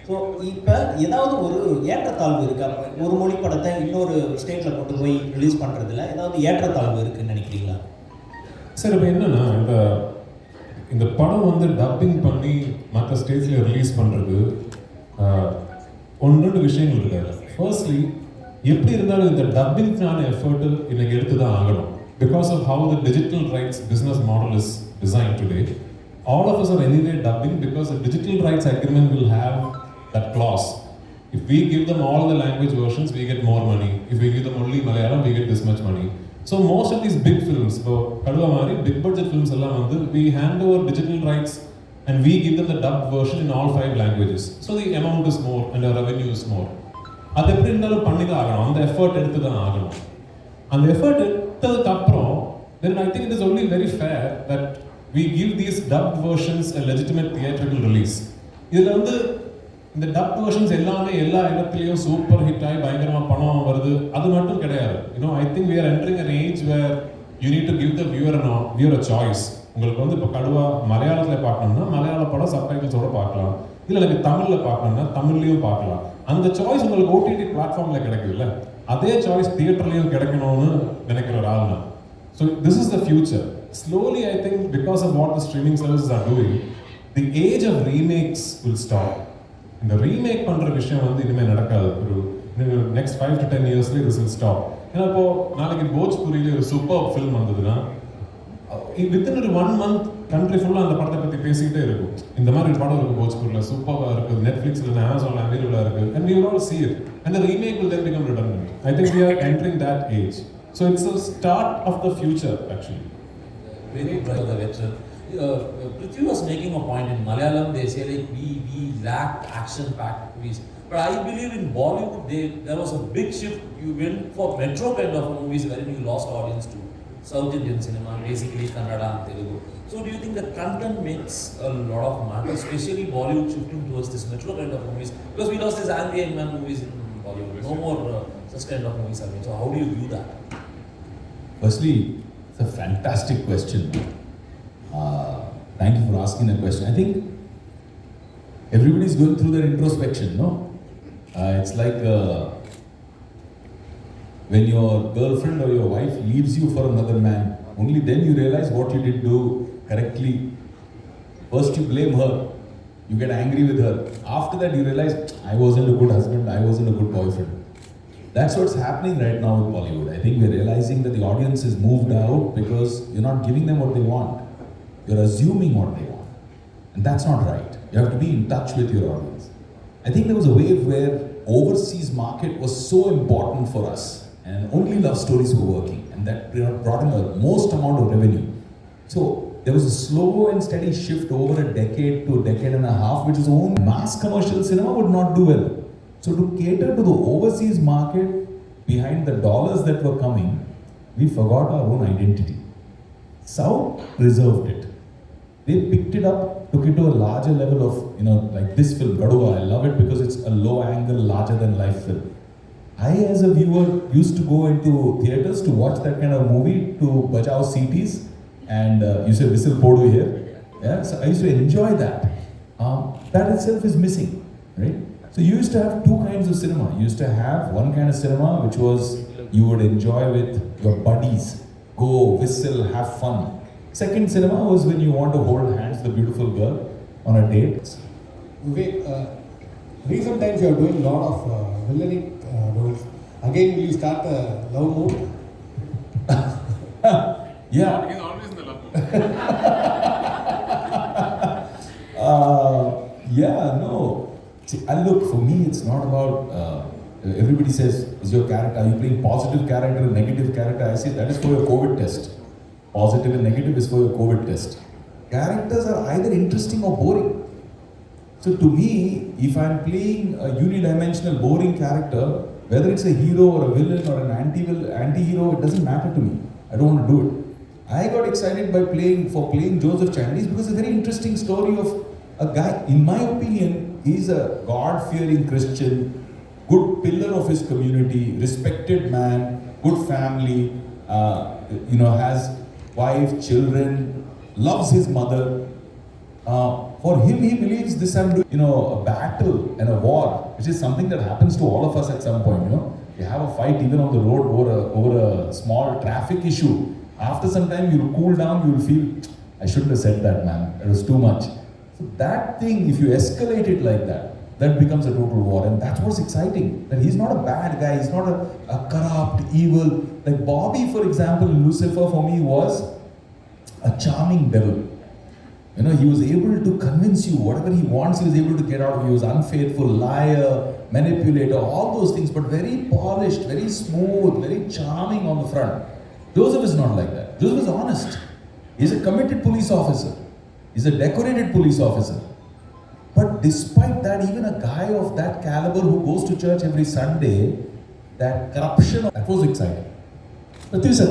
So இப்போ ஏதாவது ஒரு ஏற்றத்தாழ்வு இருக்கா? ஒரு மொழி படத்தை இன்னொரு ஸ்டேட்டில் கொண்டு போய் ரிலீஸ் பண்ணுறதுல ஏதாவது ஏற்றத்தாழ்வு இருக்குன்னு நினைக்கிறீங்களா? சார் இப்போ என்னன்னா இந்த படம் வந்து டப்பிங் பண்ணி மற்ற ஸ்டேட்ஸில் ரிலீஸ் பண்ணுறது ஒன்று ரெண்டு விஷயங்கள் இருக்காது. ஃபர்ஸ்ட்லி எப்படி இருந்தாலும் இந்த டப்பிங்கான எஃபர்ட்டு இன்னைக்கு எடுத்து தான் ஆகணும். Because of how the digital rights business model is design today. All of us are anyway dubbing because the digital rights agreement will have that clause. If we give them all the language versions, we get more money. If we give them only Malayalam, we get this much money. So most of these big films, Kaduva mari big budget films allam vandu we hand over digital rights and we give them the dubbed version in all 5 languages. So the amount is more and the revenue is more. அது எப்படி இருந்தாலும் பண்ணி தான் ஆகணும். அந்த effort எடுத்து தான் ஆகணும். அந்த எஃபர்ட் எடுத்ததுக்கு அப்புறம் then I think it is only very fair that we give these dubbed versions a legitimate theatrical release. இதில் வந்து இந்த dubbed versions எல்லாமே எல்லா இடத்துலையும் சூப்பர் ஹிட் ஆகி பயங்கரமாக பணம் வருது அது மட்டும் கிடையாது. I think we are entering an age where you need to give the viewer a choice. உங்களுக்கு வந்து இப்போ கடுவா மலையாளத்தில் பார்க்கணும்னா மலையாள படம் சப்டைட்டில்ஸோட பார்க்கலாம், இல்லை எனக்கு தமிழில் பார்க்கணும்னா தமிழ்லையும் பார்க்கலாம். அந்த சாய்ஸ் உங்களுக்கு ஓடிடி பிளாட்ஃபார்மில் கிடைக்குதுல்ல, அதே சாய்ஸ் தியேட்டர்லையும் கிடைக்கணும்னு நினைக்கிற ஒரு ஆள் தான். So this is the future. Slowly, I think, because of what the streaming services are doing, the age of remakes will stop. இந்த ரீமேக் பண்ற விஷயம் வந்து இனிமே நடக்காது. ஒரு next 5 to 10 years this will stop. ஏன்னா இப்போ நாளைக்கு போஜ்பூரியில ஒரு சூப்பர் ஃபிலிம் வந்ததுன்னா within ஒரு 1 month கண்ட்ரி ஃபுல்லா அந்த படத்தை பத்தி பேசிக்கிட்டே இருக்கும். இந்த மாதிரி படம் இருக்கு போஜ்பூர்ல, சூப்பரா இருக்கு, நெட்ஃபிளிக்ஸ்ல அமேசான்ல அவைலபிளா இருக்கு, and we will all see it and the remake will then become redundant. I think we are entering that age. So it's the start of the future actually. Very bright the veteran. Prithvi was making a point in Malayalam. They say like we lack action-packed movies, but I believe in Bollywood there was a big shift. You went for metro kind of movies wherein you lost audience to South Indian cinema, basically Kannada and Telugu. So do you think the content makes a lot of matter, especially Bollywood shifting towards this metro kind of movies? Because we lost these angry young man movies in Bollywood. No more such kind of movies are made. So how do you view that? Firstly, it's a fantastic question. Thank you for asking that question. I think everybody's going through their introspection, no? It's like when your girlfriend or your wife leaves you for another man, only then you realize what you did do correctly. First you blame her, you get angry with her. After that you realize, I wasn't a good husband, I wasn't a good boyfriend. That's what's happening right now with Bollywood. I think we're realizing that the audience is moved out because you're not giving them what they want. You're assuming what they want. And that's not right. You have to be in touch with your audience. I think there was a wave where overseas market was so important for us and only love stories were working, and that brought in the most amount of revenue. So there was a slow and steady shift over a decade to a decade and a half, which is own mass commercial cinema would not do well. So to cater to the overseas market, behind the dollars that were coming, we forgot our own identity. South preserved it. They picked it up, took it to a larger level of, like this film, Kaduva. I love it because it's a low angle, larger than life film. I, as a viewer, used to go into theaters to watch that kind of movie, to bajao CTs, and you say whistle podu here. Yeah, so I used to enjoy that. That itself is missing, right? So you used to have 2 kinds of cinema. You used to have one kind of cinema which was you would enjoy with your buddies, go, whistle, have fun. Second cinema was when you want to hold hands with a beautiful girl on a date. Vivek, recent times you are doing a lot of villainic roles. Again, will you start a love mood? Yeah. He's always in the love mood. Yeah, no. See, and look, for me, it's not about, everybody says, is your character, are you playing positive character, negative character? I say that is for your COVID test. Positive and negative is for your COVID test. Characters are either interesting or boring. So to me, if I'm playing a unidimensional, boring character, whether it's a hero or a villain or an anti-hero, it doesn't matter to me. I don't want to do it. I got excited by playing Joseph Chinese because it's a very interesting story of a guy, in my opinion, he's a God-fearing Christian, good pillar of his community, respected man, good family, has wife, children, loves his mother. For him, he believes this I'm doing, a battle and a war, which is something that happens to all of us at some point, You have a fight even on the road over a small traffic issue. After some time, you'll cool down, you'll feel, I shouldn't have said that, man. It was too much. So that thing, if you escalate it like that, that becomes a total war. And that's what's exciting. That he's not a bad guy. He's not a corrupt, evil. Like Bobby, for example, in Lucifer for me was a charming devil. He was able to convince you whatever he wants, he was able to get out of you. He was unfaithful, liar, manipulator, all those things, but very polished, very smooth, very charming on the front. Joseph is not like that. Joseph is honest. He's a committed police officer. He's a decorated police officer. But despite that, even a guy of that caliber who goes to church every Sunday, that corruption, that was exciting. Prithvi sir,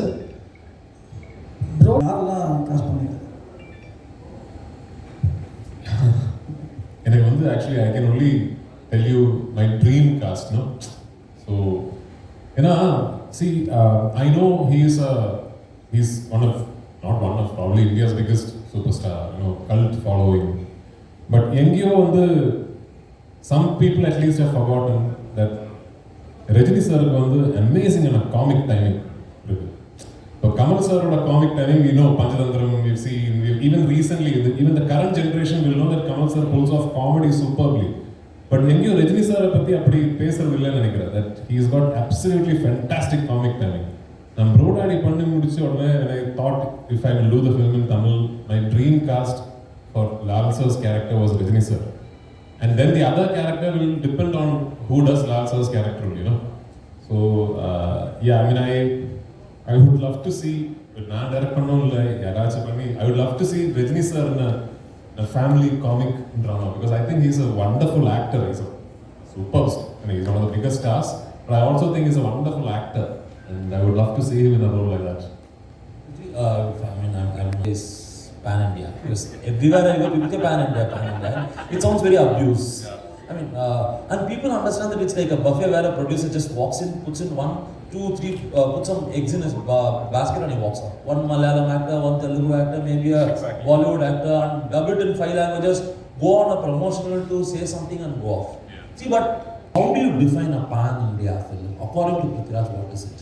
bro, யாரெல்லாம் காசு பண்ணிருக்காங்க? எனக்கு வந்து actually I can only tell you my dream cast, no? So, see, I know he's probably India's biggest superstar, cult following. But எங்கேயோ வந்து some people at least have forgotten that Rajini சாருக்கு வந்து அமேசிங்கான காமிக் டைமிங் இருக்கு. இப்போ கமல் சாரோட comic timing Panchathanthiram, we've seen, even recently, even the current generation will know that Kamal sir pulls off comedy superbly. But எங்கேயோ ரஜினி சாரை பற்றி அப்படி பேசுறது இல்லைன்னு நினைக்கிறேன். That he's got absolutely fantastic comic timing. நான் ப்ரோடாடி பண்ணி முடிச்ச உடனே I thought if I will do the film in Tamil, my dream cast for Lal sir's character was Rajini sir. And then the other character will depend on who does Lal sir's character, So, I would love to see, I would love to see Rajini sir in a family comic drama, because I think he's a wonderful actor. He's a superb, he's one of the biggest stars, but I also think he's a wonderful actor, and I would love to see him in a role like that. I'm this pan India, because everywhere I go, people say pan India. It sounds very abuse. And people understand that it's like a buffet where a producer just walks in, puts in 1, 2, 3, puts some eggs in his basket and he walks out. One Malayalam actor, one Telugu actor, maybe a Bollywood actor, and dub it in 5 languages, go on a promotional to say something and go off. See, but how do you define a pan-India film? According to Prithviraj, what is it?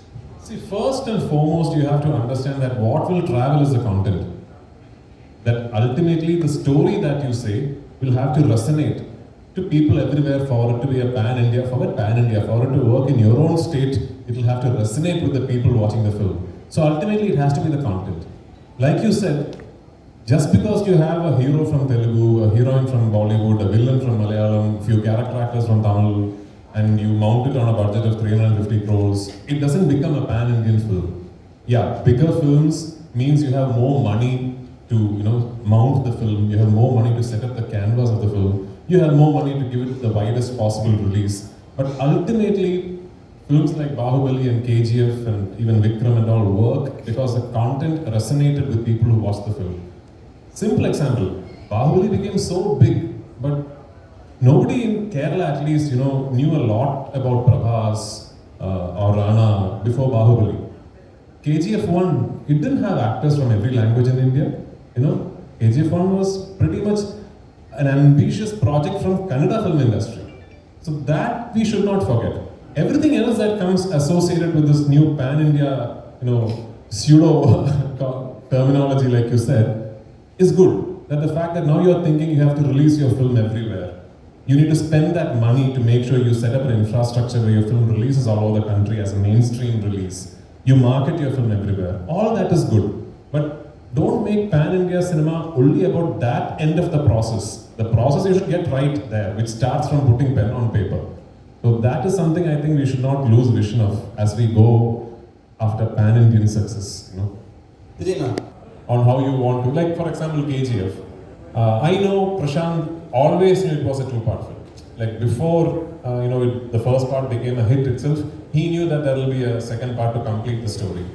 See, first and foremost, you have to understand that what will travel is the content. That ultimately the story that you say will have to resonate to people everywhere for it to be a pan-India, for it to work in your own state, it will have to resonate with the people watching the film. So ultimately it has to be the content. Like you said, just because you have a hero from Telugu, a heroine from Bollywood, a villain from Malayalam, few character actors from Tamil, and you mount it on a budget of 350 crores, it doesn't become a pan-Indian film. Yeah, bigger films means you have more money to mount the film, you have more money to set up the canvas of the film, you have more money to give it the widest possible release. But ultimately, films like Bahubali and KGF and even Vikram and all work because the content resonated with people who watched the film. Simple example, Bahubali became so big, but nobody in Kerala at least, knew a lot about Prabhas or Rana before Bahubali. KGF 1, it didn't have actors from every language in India. KGF 1 was pretty much an ambitious project from Kannada film industry. So that we should not forget. Everything else that comes associated with this new pan-India, pseudo terminology like you said, is good. That the fact that now you are thinking you have to release your film everywhere. You need to spend that money to make sure you set up an infrastructure where your film releases all over the country as a mainstream release. You market your film everywhere. All that is good. But don't make pan-India cinema only about that end of the process. The process you should get right there, which starts from putting pen on paper. So that is something I think we should not lose vision of as we go after pan-Indian success. On how you want to, like for example KGF. I know Prashant always knew it was a 2-part film. Like before, the first part became a hit itself, he knew that there will be a second part to complete the story.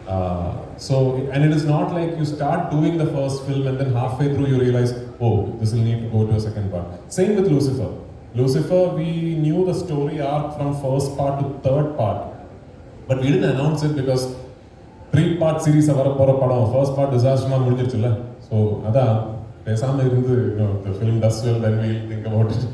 And it is not like you start doing the first film and then halfway through you realize, oh, this will need to go to a second part. Same with Lucifer. Lucifer, we knew the story arc from first part to third part, but we didn't announce it because 3-part series avara pora padam first part disaster ma mudinjiruchilla. So பேசாம இருந்து the film does well then we'll think about it.